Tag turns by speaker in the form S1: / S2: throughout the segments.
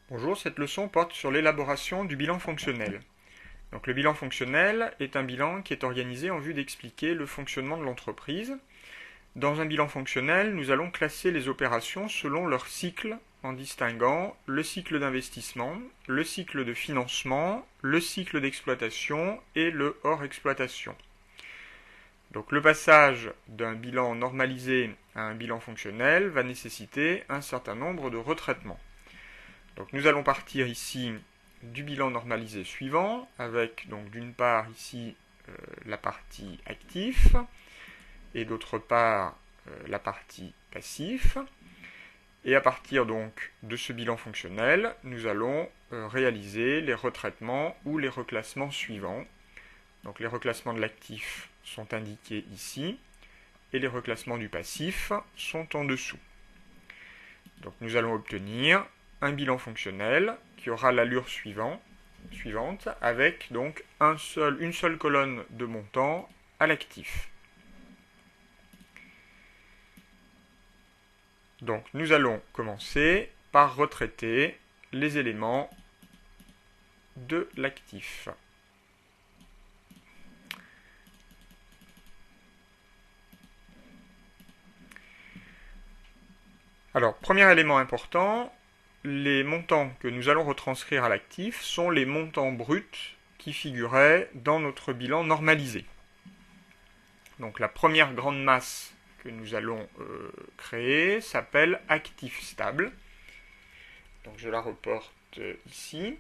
S1: Bonjour, cette leçon porte sur l'élaboration du bilan fonctionnel. Donc, le bilan fonctionnel est un bilan qui est organisé en vue d'expliquer le fonctionnement de l'entreprise. Dans un bilan fonctionnel, nous allons classer les opérations selon leur cycle en distinguant le cycle d'investissement, le cycle de financement, le cycle d'exploitation et le hors exploitation. Donc, le passage d'un bilan normalisé à un bilan fonctionnel va nécessiter un certain nombre de retraitements. Donc nous allons partir ici du bilan normalisé suivant, avec donc d'une part ici la partie actif, et d'autre part la partie passif. Et à partir donc de ce bilan fonctionnel, nous allons réaliser les retraitements ou les reclassements suivants. Donc les reclassements de l'actif sont indiqués ici, et les reclassements du passif sont en dessous. Donc nous allons obtenir un bilan fonctionnel qui aura l'allure suivante avec donc une seule colonne de montant à l'actif. Donc nous allons commencer par retraiter les éléments de l'actif. Alors, premier élément important, les montants que nous allons retranscrire à l'actif sont les montants bruts qui figuraient dans notre bilan normalisé. Donc la première grande masse que nous allons créer s'appelle actif stable. Donc je la reporte ici.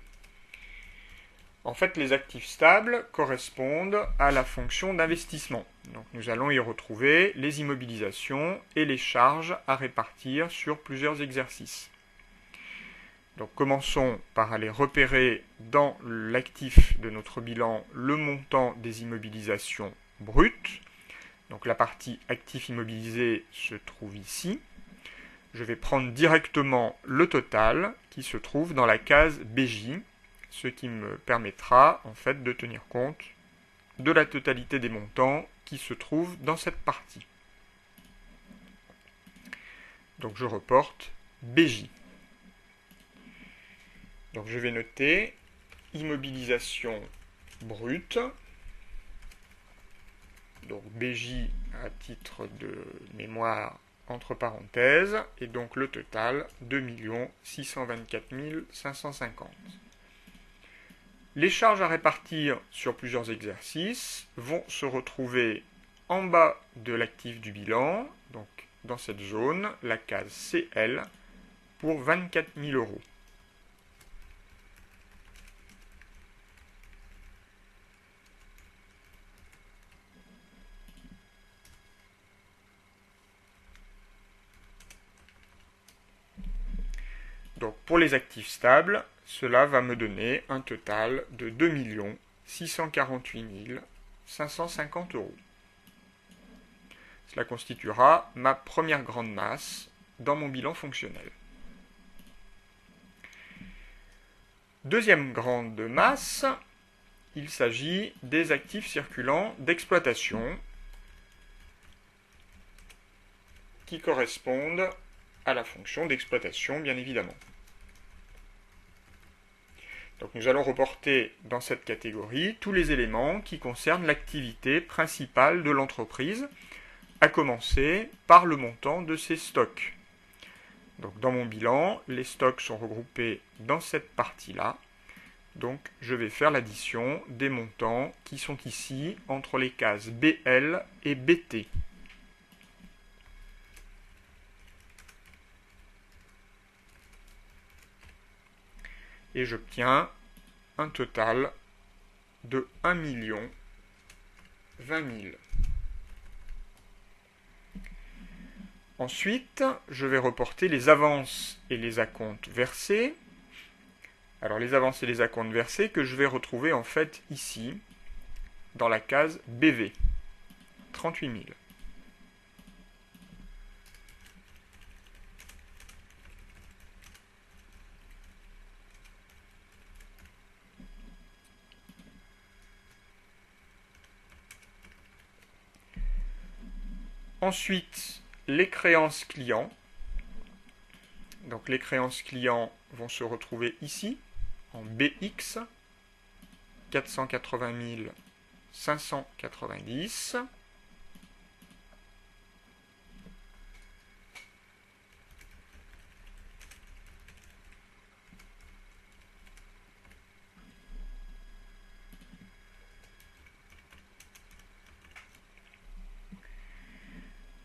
S1: En fait, les actifs stables correspondent à la fonction d'investissement. Donc nous allons y retrouver les immobilisations et les charges à répartir sur plusieurs exercices. Donc commençons par aller repérer dans l'actif de notre bilan le montant des immobilisations brutes. Donc la partie actif immobilisé se trouve ici. Je vais prendre directement le total qui se trouve dans la case BJ, ce qui me permettra en fait de tenir compte de la totalité des montants qui se trouvent dans cette partie. Donc je reporte BJ. Donc je vais noter immobilisation brute, donc BJ à titre de mémoire entre parenthèses, et donc le total 2 624 550. Les charges à répartir sur plusieurs exercices vont se retrouver en bas de l'actif du bilan, donc dans cette zone, la case CL, pour 24 000 euros. Donc pour les actifs stables, cela va me donner un total de 2 648 550 euros. Cela constituera ma première grande masse dans mon bilan fonctionnel. Deuxième grande masse, il s'agit des actifs circulants d'exploitation qui correspondent à la fonction d'exploitation, bien évidemment. Donc nous allons reporter dans cette catégorie tous les éléments qui concernent l'activité principale de l'entreprise, à commencer par le montant de ses stocks. Donc dans mon bilan, les stocks sont regroupés dans cette partie-là. Donc je vais faire l'addition des montants qui sont ici entre les cases BL et BT. Et j'obtiens un total de 1 020 000. Ensuite, je vais reporter les avances et les acomptes versés. Alors les avances et les acomptes versés que je vais retrouver en fait ici, dans la case BV, 38 000. Ensuite, les créances clients. Donc les créances clients vont se retrouver ici, en BX, 480 590.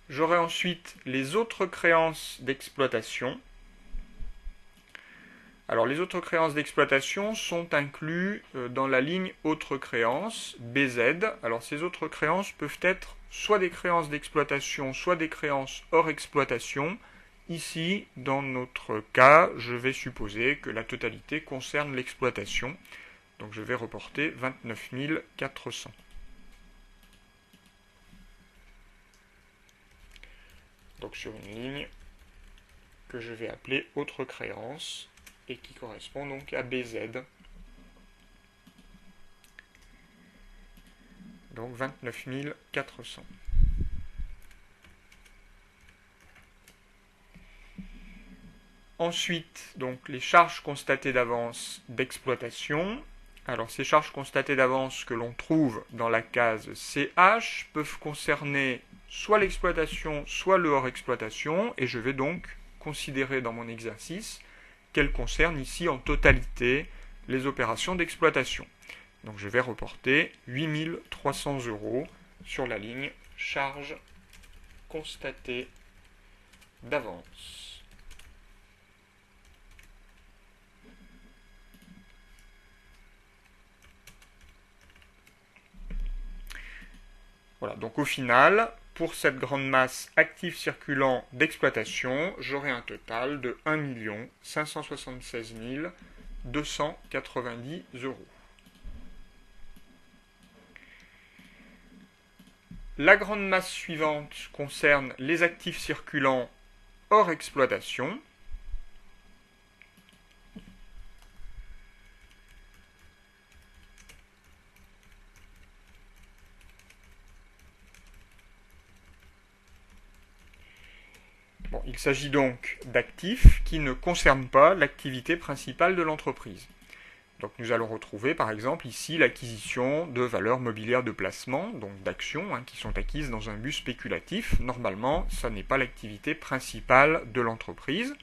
S1: J'aurai ensuite les autres créances d'exploitation. Alors les autres créances d'exploitation sont incluses dans la ligne autres créances, BZ. Alors ces autres créances peuvent être soit des créances d'exploitation, soit des créances hors exploitation. Ici, dans notre cas, je vais supposer que la totalité concerne l'exploitation. Donc je vais reporter 29 400. Donc sur une ligne que je vais appeler autre créance et qui correspond donc à BZ. Donc 29 400. Ensuite, donc les charges constatées d'avance d'exploitation. Alors ces charges constatées d'avance que l'on trouve dans la case CH peuvent concerner soit l'exploitation, soit le hors exploitation, et je vais donc considérer dans mon exercice qu'elles concernent ici en totalité les opérations d'exploitation. Donc je vais reporter 8 300 € sur la ligne charges constatées d'avance. Voilà, donc au final, pour cette grande masse active circulant d'exploitation, j'aurai un total de 1 576 290 €. La grande masse suivante concerne les actifs circulants hors exploitation. Bon, il s'agit donc d'actifs qui ne concernent pas l'activité principale de l'entreprise. Donc nous allons retrouver par exemple ici l'acquisition de valeurs mobilières de placement, donc d'actions qui sont acquises dans un but spéculatif. Normalement, ça n'est pas l'activité principale de l'entreprise.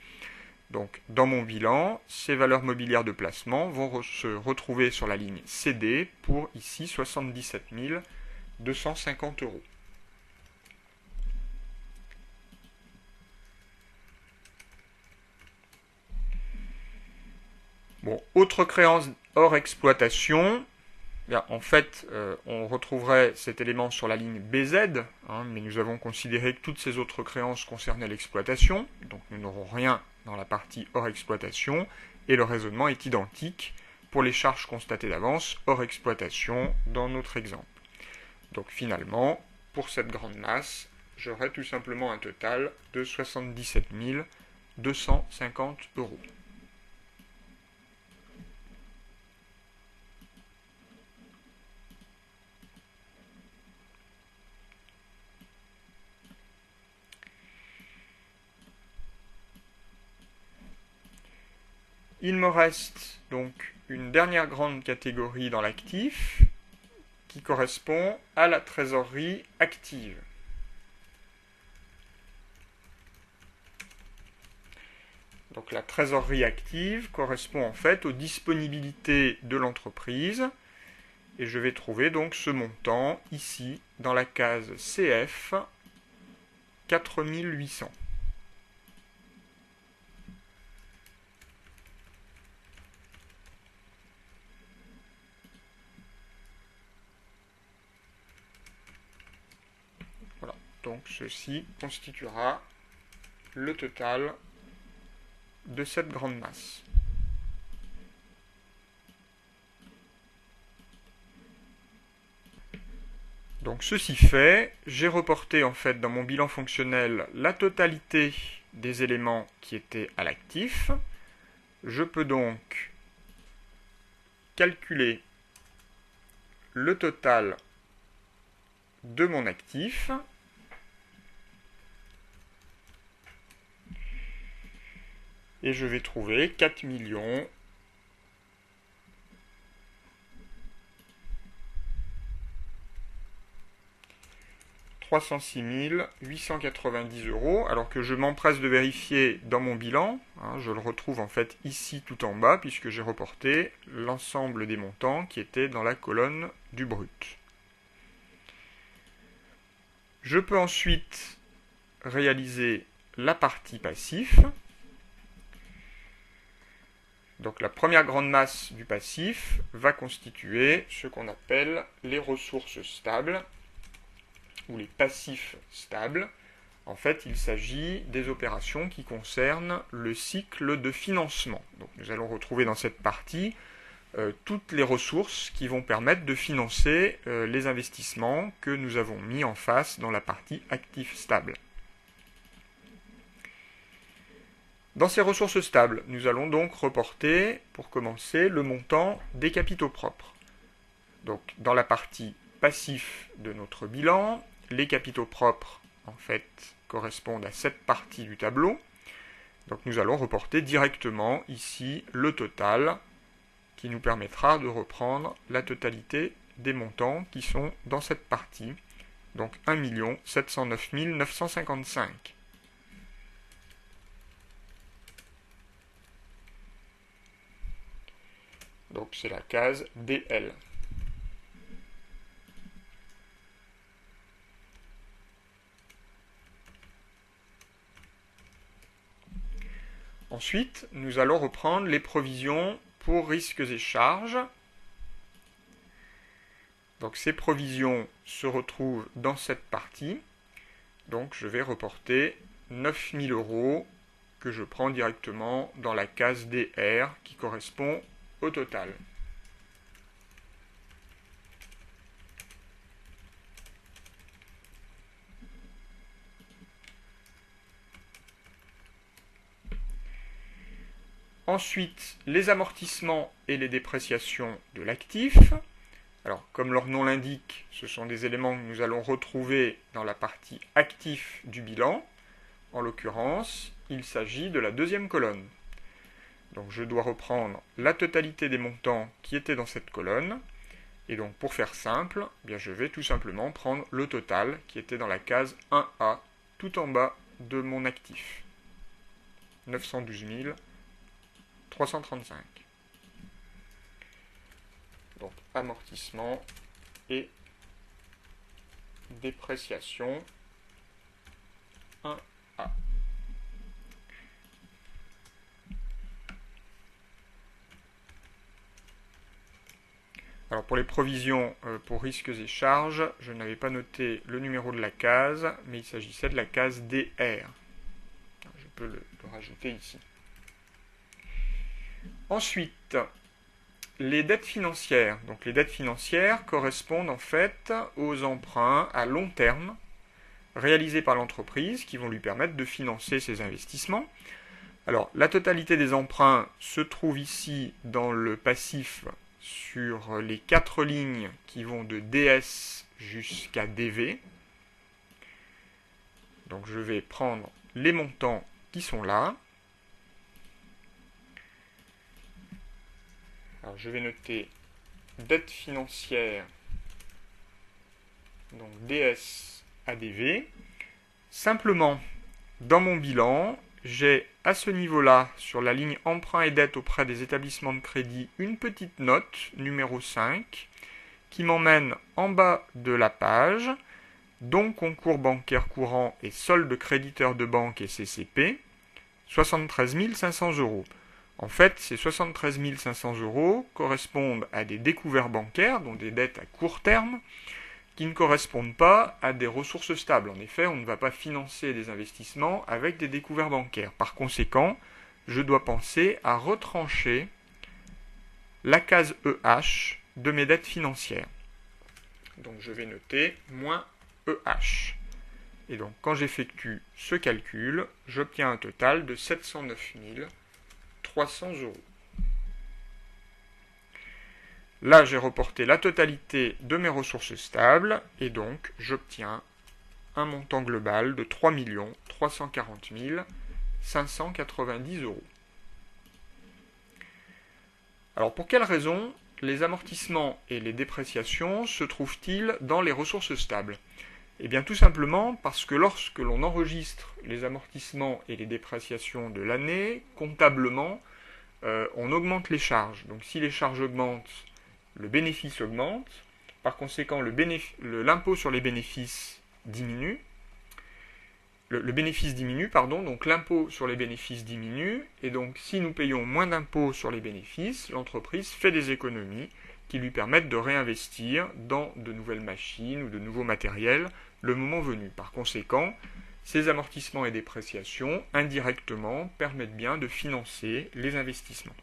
S1: Donc dans mon bilan, ces valeurs mobilières de placement vont se retrouver sur la ligne CD pour ici 77 250 €. Bon, autre créance hors exploitation, bien, en fait, on retrouverait cet élément sur la ligne BZ, mais nous avons considéré que toutes ces autres créances concernaient l'exploitation, donc nous n'aurons rien dans la partie hors exploitation, et le raisonnement est identique pour les charges constatées d'avance hors exploitation dans notre exemple. Donc finalement, pour cette grande masse, j'aurai tout simplement un total de 77 250 €. Il me reste donc une dernière grande catégorie dans l'actif qui correspond à la trésorerie active. Donc la trésorerie active correspond en fait aux disponibilités de l'entreprise et je vais trouver donc ce montant ici dans la case CF 4800. Voilà, donc ceci constituera le total de cette grande masse. Donc ceci fait, j'ai reporté en fait dans mon bilan fonctionnel la totalité des éléments qui étaient à l'actif. Je peux donc calculer le total de mon actif. et je vais trouver 4 306 890 €, alors que je m'empresse de vérifier dans mon bilan, je le retrouve en fait ici tout en bas, puisque j'ai reporté l'ensemble des montants qui étaient dans la colonne du brut. Je peux ensuite réaliser la partie passif. Donc la première grande masse du passif va constituer ce qu'on appelle les ressources stables, ou les passifs stables. En fait, il s'agit des opérations qui concernent le cycle de financement. Donc nous allons retrouver dans cette partie toutes les ressources qui vont permettre de financer les investissements que nous avons mis en face dans la partie actifs stables. Dans ces ressources stables, nous allons donc reporter, pour commencer, le montant des capitaux propres. Donc dans la partie passif de notre bilan, les capitaux propres, en fait, correspondent à cette partie du tableau. Donc nous allons reporter directement ici le total qui nous permettra de reprendre la totalité des montants qui sont dans cette partie. Donc 1 709 955. Donc c'est la case DL. Ensuite, nous allons reprendre les provisions pour risques et charges. Donc ces provisions se retrouvent dans cette partie. Donc je vais reporter 9 000 € que je prends directement dans la case DR qui correspond au total. Ensuite, les amortissements et les dépréciations de l'actif. Alors, comme leur nom l'indique, ce sont des éléments que nous allons retrouver dans la partie actif du bilan. En l'occurrence, il s'agit de la deuxième colonne. Donc, je dois reprendre la totalité des montants qui étaient dans cette colonne. Et donc, pour faire simple, je vais tout simplement prendre le total qui était dans la case 1A, tout en bas de mon actif. 912 335. Donc amortissement et dépréciation 1A. Alors pour les provisions pour risques et charges, je n'avais pas noté le numéro de la case, mais il s'agissait de la case DR. Je peux le rajouter ici. Ensuite, les dettes financières. Donc les dettes financières correspondent en fait aux emprunts à long terme réalisés par l'entreprise qui vont lui permettre de financer ses investissements. Alors la totalité des emprunts se trouve ici dans le passif sur les 4 lignes qui vont de DS jusqu'à DV. Donc je vais prendre les montants qui sont là. Alors je vais noter dette financière, donc DS ADV. Simplement, dans mon bilan, j'ai à ce niveau-là, sur la ligne emprunt et dette auprès des établissements de crédit, une petite note, numéro 5, qui m'emmène en bas de la page, donc concours bancaire courant et solde créditeur de banque et CCP, 73 500 €. En fait, ces 73 500 € correspondent à des découverts bancaires, donc des dettes à court terme, qui ne correspondent pas à des ressources stables. En effet, on ne va pas financer des investissements avec des découverts bancaires. Par conséquent, je dois penser à retrancher la case EH de mes dettes financières. Donc je vais noter moins EH. Et donc quand j'effectue ce calcul, j'obtiens un total de 709 300 €. Là, j'ai reporté la totalité de mes ressources stables et donc j'obtiens un montant global de 3 340 590 €. Alors pour quelles raisons les amortissements et les dépréciations se trouvent-ils dans les ressources stables? Eh bien tout simplement parce que lorsque l'on enregistre les amortissements et les dépréciations de l'année, comptablement, on augmente les charges. Donc si les charges augmentent, le bénéfice augmente. Par conséquent, l'impôt sur les bénéfices diminue. Le bénéfice diminue, pardon, donc l'impôt sur les bénéfices diminue, et donc si nous payons moins d'impôts sur les bénéfices, l'entreprise fait des économies qui lui permettent de réinvestir dans de nouvelles machines ou de nouveaux matériels le moment venu. Par conséquent, ces amortissements et dépréciations, indirectement, permettent bien de financer les investissements.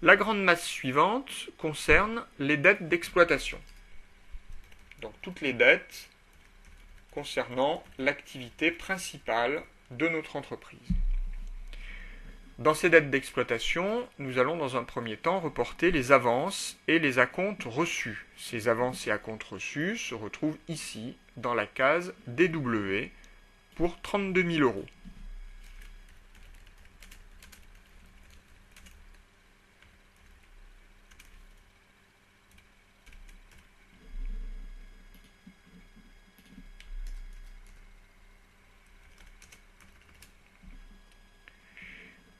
S1: La grande masse suivante concerne les dettes d'exploitation. Donc toutes les dettes concernant l'activité principale de notre entreprise. Dans ces dettes d'exploitation, nous allons dans un premier temps reporter les avances et les acomptes reçus. Ces avances et acomptes reçus se retrouvent ici, dans la case DW, pour 32 000 €.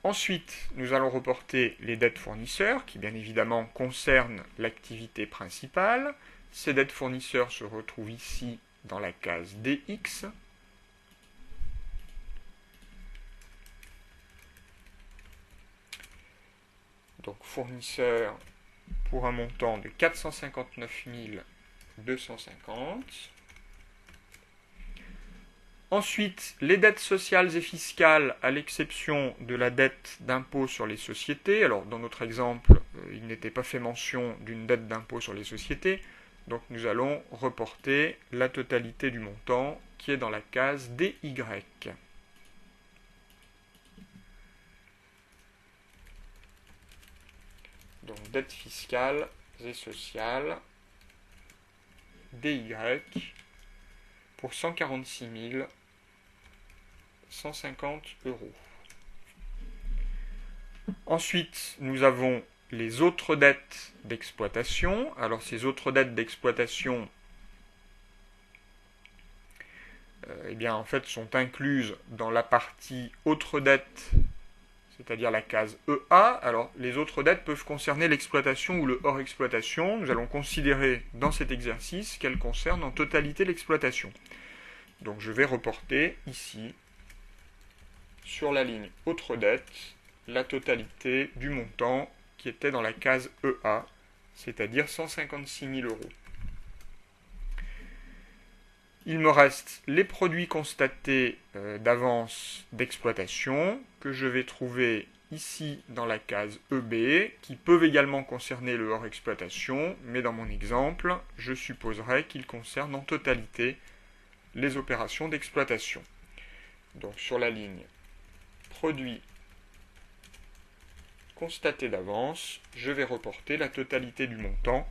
S1: Ensuite, nous allons reporter les dettes fournisseurs, qui bien évidemment concernent l'activité principale. Ces dettes fournisseurs se retrouvent ici dans la case DX. Donc fournisseurs pour un montant de 459 250. Ensuite, les dettes sociales et fiscales, à l'exception de la dette d'impôt sur les sociétés. Alors, dans notre exemple, il n'était pas fait mention d'une dette d'impôt sur les sociétés. Donc, nous allons reporter la totalité du montant qui est dans la case DY. Donc, dettes fiscales et sociales, DY, pour 146 150 €. Ensuite, nous avons les autres dettes d'exploitation. Alors, ces autres dettes d'exploitation, eh bien, en fait, sont incluses dans la partie autres dettes, c'est-à-dire la case EA. Alors, les autres dettes peuvent concerner l'exploitation ou le hors exploitation. Nous allons considérer dans cet exercice qu'elles concernent en totalité l'exploitation. Donc, je vais reporter ici, sur la ligne autres dettes, la totalité du montant qui était dans la case EA, c'est-à-dire 156 000 €. Il me reste les produits constatés d'avance d'exploitation que je vais trouver ici dans la case EB, qui peuvent également concerner le hors exploitation, mais dans mon exemple, je supposerai qu'ils concernent en totalité les opérations d'exploitation. Donc sur la ligne produits constatés d'avance, je vais reporter la totalité du montant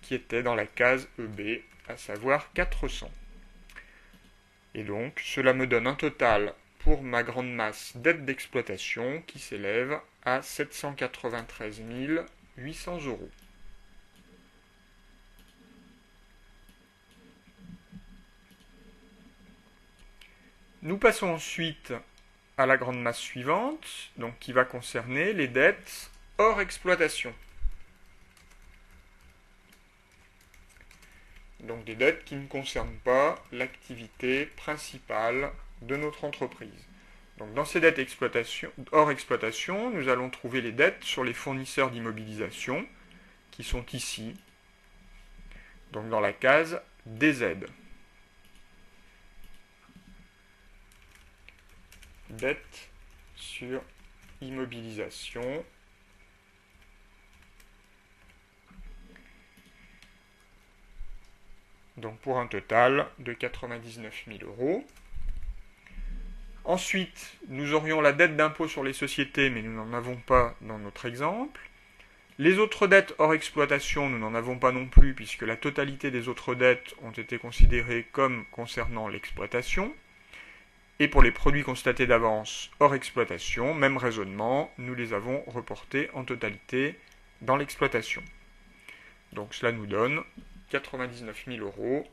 S1: qui était dans la case EB, à savoir 400. Et donc, cela me donne un total pour ma grande masse dette d'exploitation qui s'élève à 793 800 €. Nous passons ensuite à la grande masse suivante, donc qui va concerner les dettes hors exploitation. Donc des dettes qui ne concernent pas l'activité principale de notre entreprise. Donc dans ces dettes hors exploitation, nous allons trouver les dettes sur les fournisseurs d'immobilisation, qui sont ici, donc dans la case DZ. Dettes sur immobilisation. Donc pour un total de 99 000 €. Ensuite, nous aurions la dette d'impôt sur les sociétés, mais nous n'en avons pas dans notre exemple. Les autres dettes hors exploitation, nous n'en avons pas non plus, puisque la totalité des autres dettes ont été considérées comme concernant l'exploitation. Et pour les produits constatés d'avance hors exploitation, même raisonnement, nous les avons reportés en totalité dans l'exploitation. Donc cela nous donne 99 000 €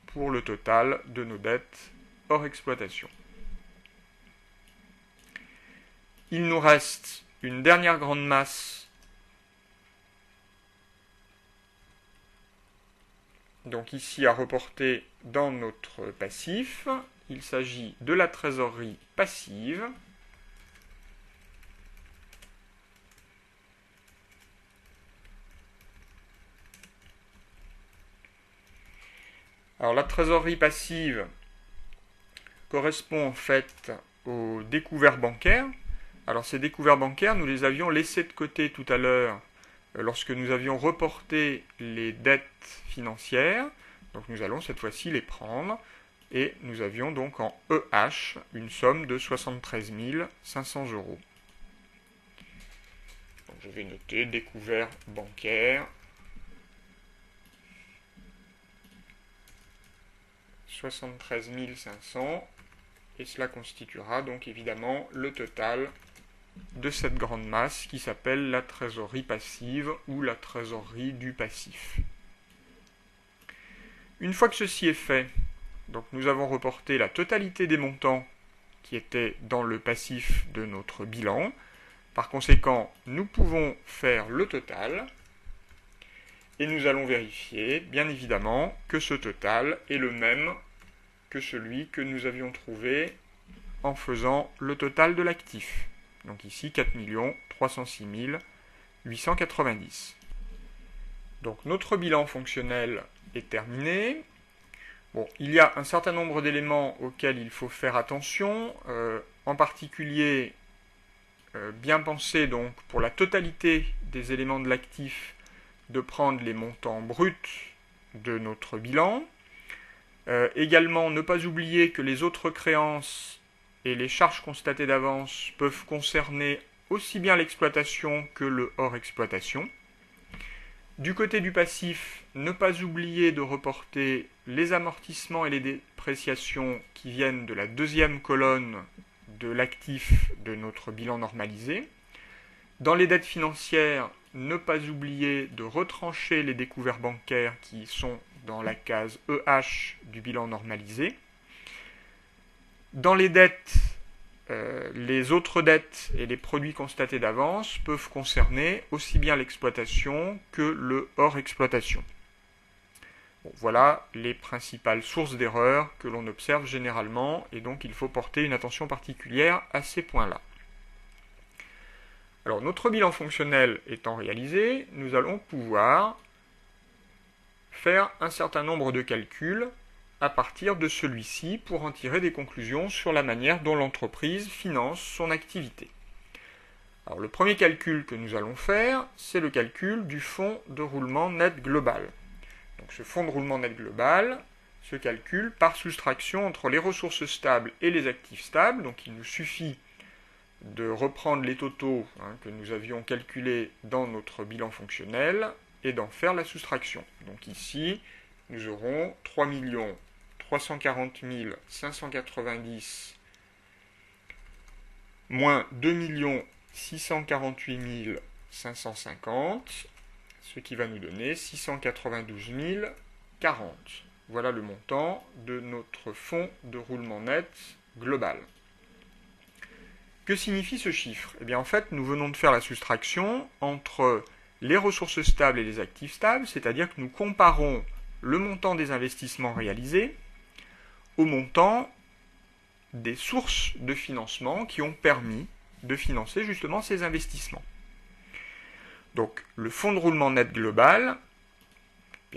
S1: pour le total de nos dettes hors exploitation. Il nous reste une dernière grande masse, donc ici à reporter dans notre passif. Il s'agit de la trésorerie passive. Alors la trésorerie passive correspond en fait aux découverts bancaires. Alors ces découverts bancaires, nous les avions laissés de côté tout à l'heure lorsque nous avions reporté les dettes financières. Donc nous allons cette fois-ci les prendre et nous avions donc en EH une somme de 73 500 €. Donc je vais noter découvert bancaire 73 500 et cela constituera donc évidemment le total de cette grande masse qui s'appelle la trésorerie passive ou la trésorerie du passif. Une fois que ceci est fait, donc nous avons reporté la totalité des montants qui étaient dans le passif de notre bilan. Par conséquent, nous pouvons faire le total et nous allons vérifier, bien évidemment, que ce total est le même que celui que nous avions trouvé en faisant le total de l'actif. Donc ici, 4 306 890. Donc notre bilan fonctionnel est terminé. Bon, il y a un certain nombre d'éléments auxquels il faut faire attention, en particulier bien penser donc pour la totalité des éléments de l'actif de prendre les montants bruts de notre bilan. Également, ne pas oublier que les autres créances et les charges constatées d'avance peuvent concerner aussi bien l'exploitation que le hors exploitation. Du côté du passif, ne pas oublier de reporter les amortissements et les dépréciations qui viennent de la deuxième colonne de l'actif de notre bilan normalisé. Dans les dettes financières, ne pas oublier de retrancher les découverts bancaires qui sont dans la case EH du bilan normalisé. Dans les dettes, les autres dettes et les produits constatés d'avance peuvent concerner aussi bien l'exploitation que le hors exploitation. Bon, voilà les principales sources d'erreurs que l'on observe généralement et donc il faut porter une attention particulière à ces points-là. Alors notre bilan fonctionnel étant réalisé, nous allons pouvoir faire un certain nombre de calculs à partir de celui-ci pour en tirer des conclusions sur la manière dont l'entreprise finance son activité. Alors le premier calcul que nous allons faire, c'est le calcul du fonds de roulement net global. Donc ce fonds de roulement net global se calcule par soustraction entre les ressources stables et les actifs stables. Donc il nous suffit de reprendre les totaux que nous avions calculés dans notre bilan fonctionnel et d'en faire la soustraction. Donc ici, nous aurons 3 340 590 moins 2 648 550, ce qui va nous donner 692 040. Voilà le montant de notre fonds de roulement net global. Que signifie ce chiffre? Eh bien, en fait, nous venons de faire la soustraction entre les ressources stables et les actifs stables, c'est-à-dire que nous comparons le montant des investissements réalisés au montant des sources de financement qui ont permis de financer justement ces investissements. Donc, le fonds de roulement net global,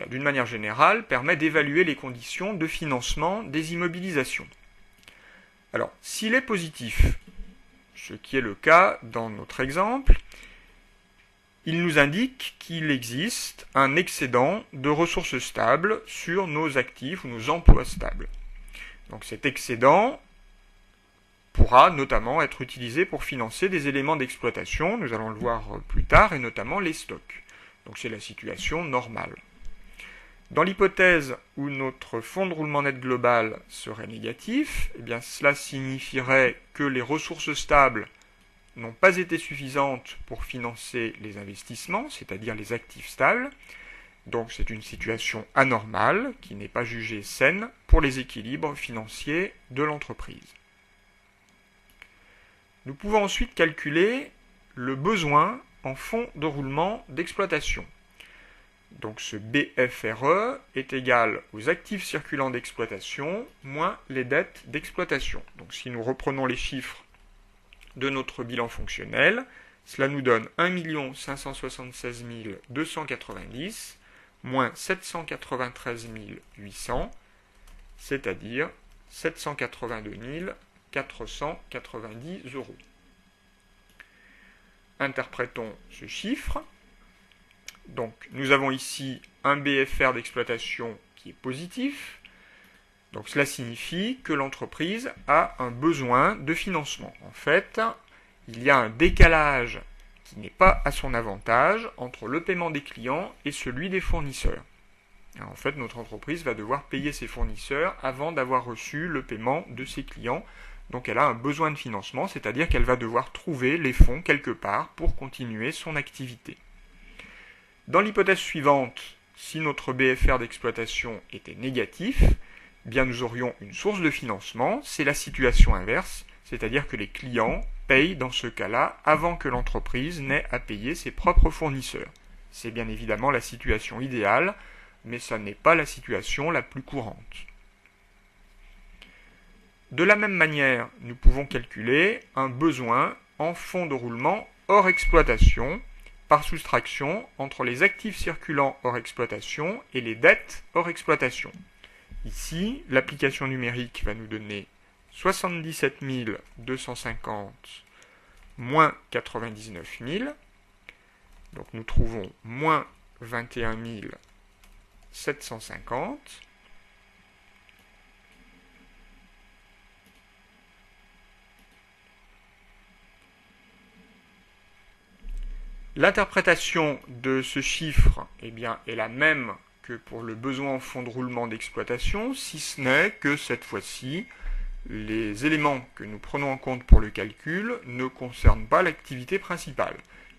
S1: d'une manière générale, permet d'évaluer les conditions de financement des immobilisations. Alors, s'il est positif, ce qui est le cas dans notre exemple, il nous indique qu'il existe un excédent de ressources stables sur nos actifs ou nos emplois stables. Donc cet excédent pourra notamment être utilisé pour financer des éléments d'exploitation, nous allons le voir plus tard, et notamment les stocks. Donc c'est la situation normale. Dans l'hypothèse où notre fonds de roulement net global serait négatif, eh bien cela signifierait que les ressources stables n'ont pas été suffisantes pour financer les investissements, c'est-à-dire les actifs stables. Donc c'est une situation anormale qui n'est pas jugée saine pour les équilibres financiers de l'entreprise. Nous pouvons ensuite calculer le besoin en fonds de roulement d'exploitation. Donc ce BFRE est égal aux actifs circulants d'exploitation moins les dettes d'exploitation. Donc si nous reprenons les chiffres de notre bilan fonctionnel, cela nous donne 1 576 290 moins 793 800, c'est-à-dire 782 490 €. Interprétons ce chiffre. Donc nous avons ici un BFR d'exploitation qui est positif. Donc cela signifie que l'entreprise a un besoin de financement. En fait, il y a un décalage qui n'est pas à son avantage entre le paiement des clients et celui des fournisseurs. En fait, notre entreprise va devoir payer ses fournisseurs avant d'avoir reçu le paiement de ses clients. Donc elle a un besoin de financement, c'est-à-dire qu'elle va devoir trouver les fonds quelque part pour continuer son activité. Dans l'hypothèse suivante, si notre BFR d'exploitation était négatif, eh bien nous aurions une source de financement, c'est la situation inverse, c'est-à-dire que les clients payent dans ce cas-là avant que l'entreprise n'ait à payer ses propres fournisseurs. C'est bien évidemment la situation idéale, mais ça n'est pas la situation la plus courante. De la même manière, nous pouvons calculer un besoin en fonds de roulement hors exploitation, par soustraction entre les actifs circulants hors exploitation et les dettes hors exploitation. Ici, l'application numérique va nous donner 77 250 moins 99 000. Donc nous trouvons moins 21 750. L'interprétation de ce chiffre est la même que pour le besoin en fonds de roulement d'exploitation, si ce n'est que cette fois-ci, les éléments que nous prenons en compte pour le calcul ne concernent pas l'activité principale.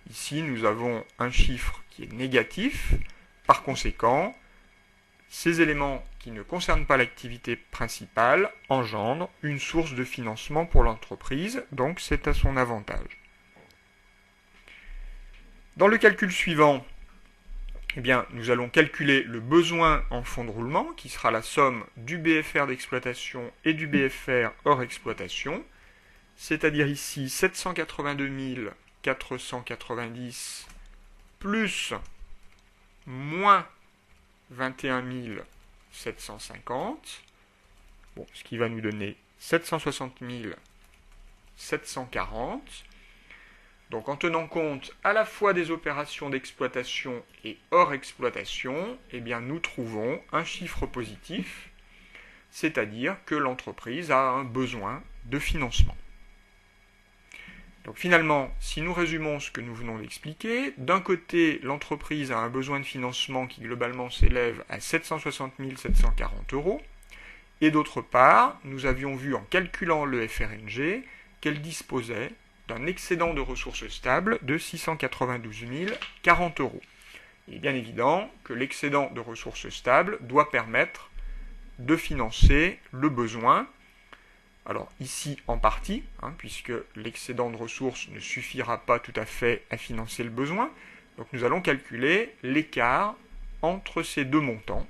S1: Ici, nous avons un chiffre qui est négatif. Par conséquent, ces éléments qui ne concernent pas l'activité principale engendrent une source de financement pour l'entreprise, donc c'est à son avantage. Dans le calcul suivant, nous allons calculer le besoin en fonds de roulement, qui sera la somme du BFR d'exploitation et du BFR hors exploitation, c'est-à-dire ici 782 490 plus moins 21 750, ce qui va nous donner 760 740. Donc en tenant compte à la fois des opérations d'exploitation et hors exploitation, nous trouvons un chiffre positif, c'est-à-dire que l'entreprise a un besoin de financement. Donc finalement, si nous résumons ce que nous venons d'expliquer, d'un côté, l'entreprise a un besoin de financement qui globalement s'élève à 760 740 €, et d'autre part, nous avions vu en calculant le FRNG qu'elle disposait d'un excédent de ressources stables de 692 040 €. Il est bien évident que l'excédent de ressources stables doit permettre de financer le besoin. Alors ici en partie, puisque l'excédent de ressources ne suffira pas tout à fait à financer le besoin. Donc nous allons calculer l'écart entre ces deux montants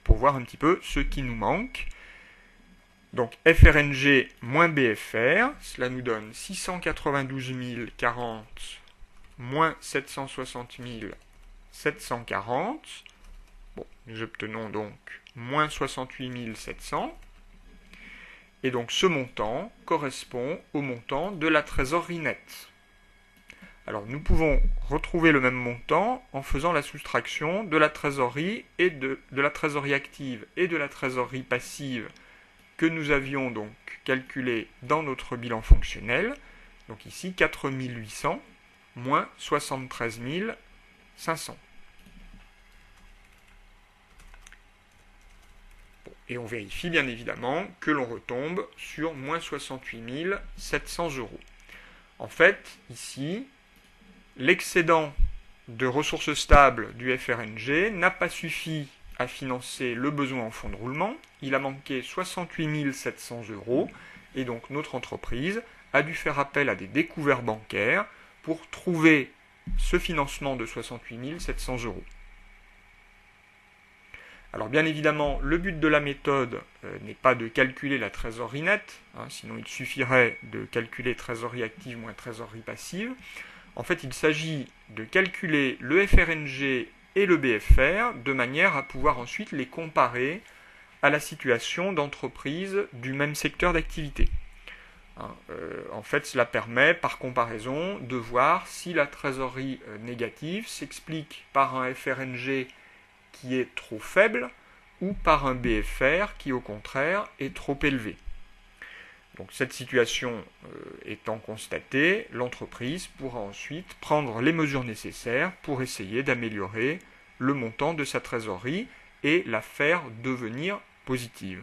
S1: pour voir un petit peu ce qui nous manque. Donc FRNG moins BFR, cela nous donne 692 040 moins 760 740. Nous obtenons donc moins 68 700. Et donc ce montant correspond au montant de la trésorerie nette. Alors nous pouvons retrouver le même montant en faisant la soustraction de la trésorerie et de la trésorerie active et de la trésorerie passive que nous avions donc calculé dans notre bilan fonctionnel. Donc ici 4 800 moins 73 500. Et on vérifie bien évidemment que l'on retombe sur moins 68 700 €. En fait, ici, l'excédent de ressources stables du FRNG n'a pas suffi à financer le besoin en fonds de roulement. Il a manqué 68 700 € et donc notre entreprise a dû faire appel à des découverts bancaires pour trouver ce financement de 68 700 €. Alors bien évidemment, le but de la méthode n'est pas de calculer la trésorerie nette, sinon il suffirait de calculer trésorerie active moins trésorerie passive. En fait, il s'agit de calculer le FRNG et le BFR de manière à pouvoir ensuite les comparer à la situation d'entreprises du même secteur d'activité. En fait, cela permet, par comparaison, de voir si la trésorerie négative s'explique par un FRNG qui est trop faible ou par un BFR qui, au contraire, est trop élevé. Donc, cette situation étant constatée, l'entreprise pourra ensuite prendre les mesures nécessaires pour essayer d'améliorer le montant de sa trésorerie et la faire devenir positive.